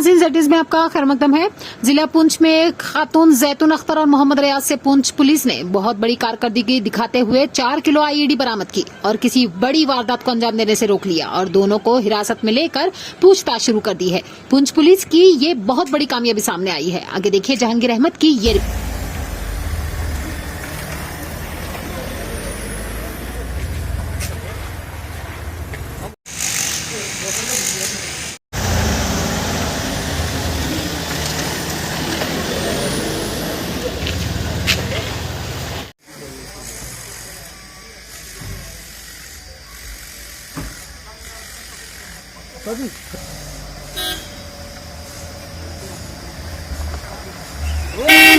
नाज़रीन, ज़ेड में आपका खैर मकदम है। जिला पुंछ में खातून जैतून अख्तर और मोहम्मद रियाज से पुंछ पुलिस ने बहुत बड़ी कारकर्दगी दिखाते हुए 4 किलो आईईडी बरामद की और किसी बड़ी वारदात को अंजाम देने से रोक लिया और दोनों को हिरासत में लेकर पूछताछ शुरू कर दी है। पुंछ पुलिस की ये बहुत बड़ी कामयाबी सामने आई है। आगे देखिए जहांगीर अहमद की ये Woo!